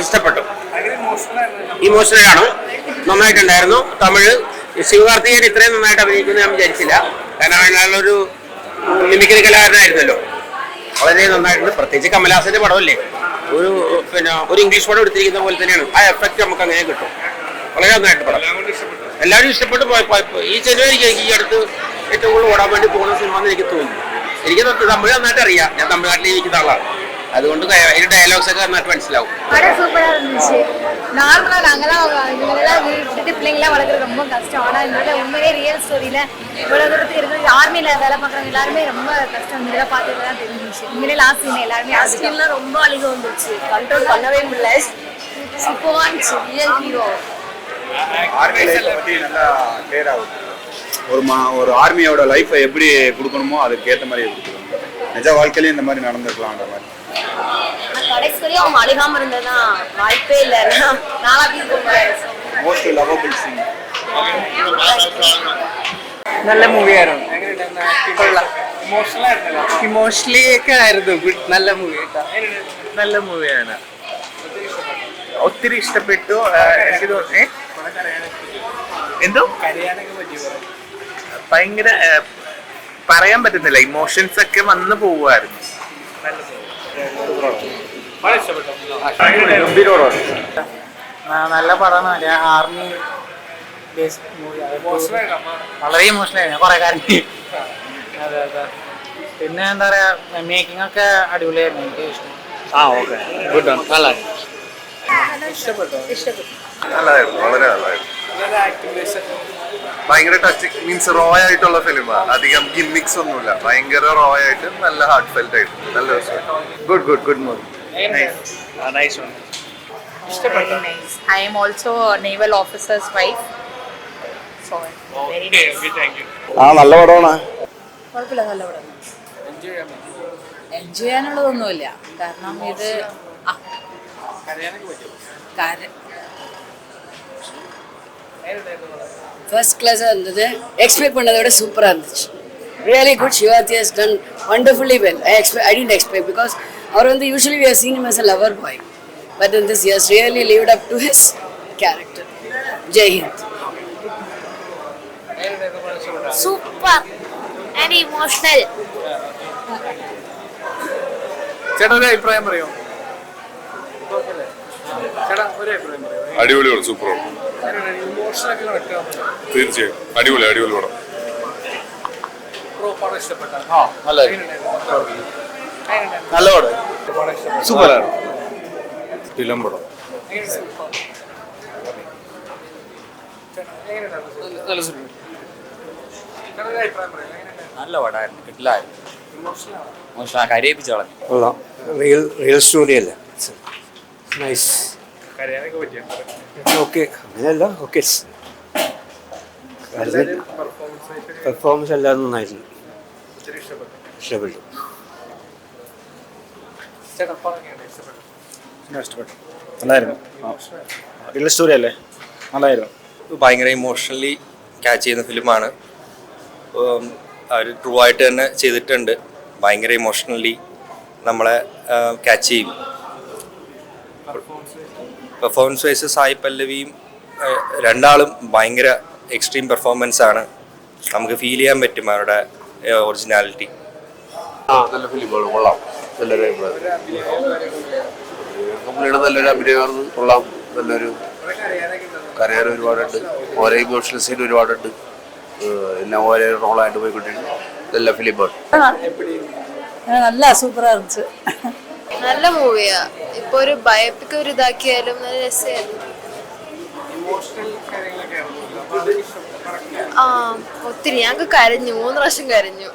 ഇഷ്ടപ്പെട്ടു. ഇമോഷണൽ ആണ്, നന്നായിട്ടുണ്ടായിരുന്നു. തമിഴ് ശിവകാർത്തികേയൻ ഇത്രയും നന്നായിട്ട് അഭിനയിക്കുന്നു ഞാൻ വിചാരിച്ചില്ല. കാരണം അയാളൊരു മിമിക്രി കലാകാരനായിരുന്നല്ലോ, വളരെ നന്നായിട്ടുണ്ട്. പ്രത്യേകിച്ച് കമലഹാസന്റെ പടമല്ലേ, ഒരു ഇംഗ്ലീഷ് പടം എടുത്തിരിക്കുന്ന പോലെ തന്നെയാണ്. ആ എഫക്റ്റ് നമുക്ക് അങ്ങനെ കിട്ടും. വളരെ നന്നായിട്ട് പടം എല്ലാവരും ഇഷ്ടപ്പെട്ടു. ഈ സിനിമ എനിക്ക് ഈ അടുത്ത് ഏറ്റവും കൂടുതൽ ഓടാൻ വേണ്ടി പോകുന്ന സിനിമ എന്ന് എനിക്ക് തോന്നുന്നു. എനിക്ക് തമിഴ് നന്നായിട്ട് അറിയാം, ഞാൻ തമിഴ്നാട്ടിൽ ജീവിക്കുന്ന ആളാണ്. അതുകൊണ്ട് അതിന്റെ ഡയലോഗ്സ് ഒക്കെ നന്നായിട്ട് മനസ്സിലാവും. நார்மலாக நாங்களாம் விட்டுட்டு பிள்ளைங்களாம் வளர்க்குறது ரொம்ப கஷ்டம். ஆனால் இந்த உண்மையிலே ரியல் ஸ்டோரியில் இவ்வளோ தூரத்துக்கு இருக்கிறது ஆர்மியில் வேலை பார்க்குறவங்க எல்லாருமே ரொம்ப கஷ்டம். இதெல்லாம் பார்த்துட்டு தான் தெரிஞ்சிச்சு. உண்மையிலே லாஸ்ட் சீன் எல்லாருமே ஆஸ்கின்லாம் ரொம்ப அழுக வந்துச்சு, கண்ட்ரோல் பண்ணவே முடியல. சூப்பராக ரியல் ஹீரோ. ஒரு ஆர்மியோட லைஃப்பை எப்படி கொடுக்கணுமோ அதுக்கு ஏற்ற மாதிரி கொடுக்கணும். நிஜ வாழ்க்கையிலேயும் இந்த மாதிரி நடந்திருக்கலாம்ன்ற மாதிரி. கடைசி வரையும் அவங்க அழுகாம இருந்ததுதான் வாய்ப்பே இல்லை. Most lovable scene. നല്ല മൂവിയായിരുന്നു. ഇമോഷണലി ഒക്കെ ആയിരുന്നു. ഗുഡ്, നല്ല മൂവി കേട്ടോ, നല്ല മൂവിയാണ്. ഒത്തിരി ഇഷ്ടപ്പെട്ടു. എനിക്ക് തോന്നി എന്തോ ഭയങ്കര പറയാൻ പറ്റുന്നില്ല, ഇമോഷൻസ് ഒക്കെ വന്നു പോവായിരുന്നു. നല്ല പടമാണ്. ആർമി ബേസ്ഡ് മൂവി, വളരെ ഇമോഷണലായിരുന്നു കുറെ കാര്യം. അതെ അതെ. പിന്നെ എന്താ പറയാ, മേക്കിംഗ് ഒക്കെ അടിപൊളിയായിരുന്നു. എനിക്ക് ഇഷ്ടം. ഓക്കെ, ഗുഡ് ആണ്. നല്ലതായിരുന്നു, വളരെ നല്ലതായിരുന്നു. ഭയങ്കര ടച്ചിങ്, മീൻസ് റോ ആയിട്ടുള്ള ഫിലിമാണ്. അധികം ഗിമ്മിക്സ് ഒന്നുമില്ല, ഭയങ്കര റോ ആയിട്ട് നല്ല ഹാർട്ട് ഫെൽറ്റ് ആയിട്ട് നല്ല good movie. Nice one. Very nice. I am also a naval officer's wife. So very nice. നല്ല പടമാണ്. കുഴപ്പമില്ല, നല്ല പടം. എൻജോയ് ചെയ്യാനുള്ളതൊന്നുമില്ല. കാരണം ഇത് ஃபர்ஸ்ட் கிளாஸாக இருந்தது. எக்ஸ்பெக்ட் பண்ணதை விட சூப்பராக இருந்துச்சு. Really good. Sivaji has done wonderfully well. I didn't expect because அவர் வந்து usually we have seen him as a lover boy, but in this he has really lived up to his character. Jai Hind. Super and emotional. ചേട്ടാ ഒരു അഭിപ്രായം പറയോ? അടിപൊളിയാണ്, സൂപ്പറാണ്. തീർച്ചയായും അടിപൊളി പടം. നല്ല പടം, സൂപ്പറാണ്. ഫിലിം പടം നല്ല പടമായിരുന്നു, കിട്ടില്ലായിരുന്നു. കരയിപ്പിച്ചു കളഞ്ഞു. റിയൽ സ്റ്റോറി അല്ലേ, നൈസ്. ഓക്കെ, അങ്ങനെയല്ല, ഓക്കെ. പെർഫോമൻസ് എല്ലാം നന്നായിരുന്നു, ഇഷ്ടപ്പെട്ടു. നല്ലായിരുന്നു. റിയൽ സ്റ്റോറി അല്ലേ, നല്ലായിരുന്നു. ഭയങ്കര ഇമോഷണലി ക്യാച്ച് ചെയ്യുന്ന ഫിലിമാണ്. അവർ ട്രൂ ആയിട്ട് തന്നെ ചെയ്തിട്ടുണ്ട്. ഭയങ്കര ഇമോഷണലി നമ്മളെ ക്യാച്ച് ചെയ്യും. പെർഫോമൻസ് വൈസ് സായി പല്ലവിയും രണ്ടാളും ഭയങ്കര എക്സ്ട്രീം പെർഫോമൻസ് ആണ്. നമുക്ക് ഫീൽ ചെയ്യാൻ പറ്റും അവരുടെ ഒറിജിനാലിറ്റി. നല്ല ഫിലിമാണ്, കൊള്ളാം. നല്ലൊരു അഭിപ്രായം. കമ്പനിയുടെ നല്ലൊരു അഭിനയമായിരുന്നു, കൊള്ളാം. നല്ലൊരു കരയാൻ ഒരുപാടുണ്ട്, ഓരോ ഇമോഷണൽ സീൻ ഒരുപാടുണ്ട്. എല്ലാം ഓരോ റോളായിട്ട് പോയിക്കൊണ്ടിരിക്കും. നല്ല ഫിലിമാണ്. നല്ല സൂപ്പറാ இருந்துச்சு. നല്ല മൂവിയാ. ഇപ്പൊ ഒരു ബയോപിക് ഒരു ഇതാക്കിയാലും നല്ല രസമായിരുന്നു. ഒത്തിരി ഞങ്ങൾക്ക് കരഞ്ഞു, 3 പ്രാവശ്യം കരഞ്ഞു.